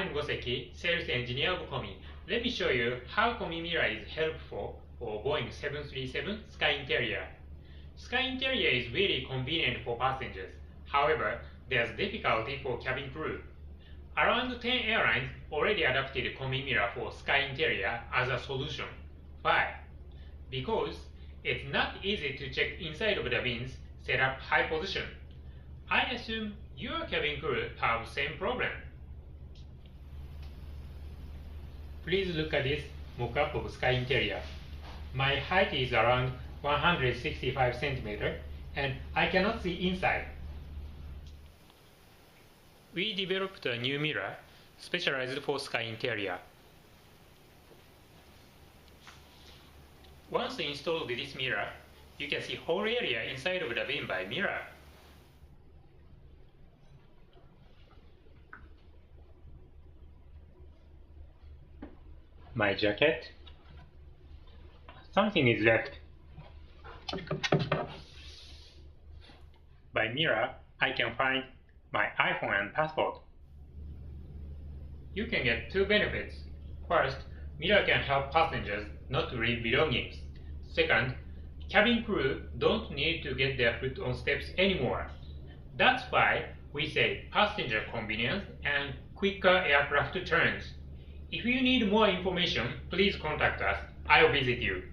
I'm Goseki, sales engineer of Komi. Let me show you how KomyMirror is helpful for Boeing 737 Sky Interior. Sky Interior is really convenient for passengers. However, there's difficulty for cabin crew. Around 10 airlines already adopted KomyMirror for Sky Interior as a solution. Why? Because it's not easy to check inside of the bins set up high position. I assume your cabin crew have same problem. Please look at this mock-up of Sky Interior. My height is around 165 cm and I cannot see inside. We developed a new mirror specialized for Sky Interior. Once installed this mirror, you can see whole area inside of the bin by mirror. My jacket. Something is left. By mirror, I can find my iPhone and passport. You can get two benefits. First, mirror can help passengers not to leave belongings. Second, cabin crew don't need to get their foot on steps anymore. That's why we say passenger convenience and quicker aircraft turns. If you need more information, please contact us. I'll visit you.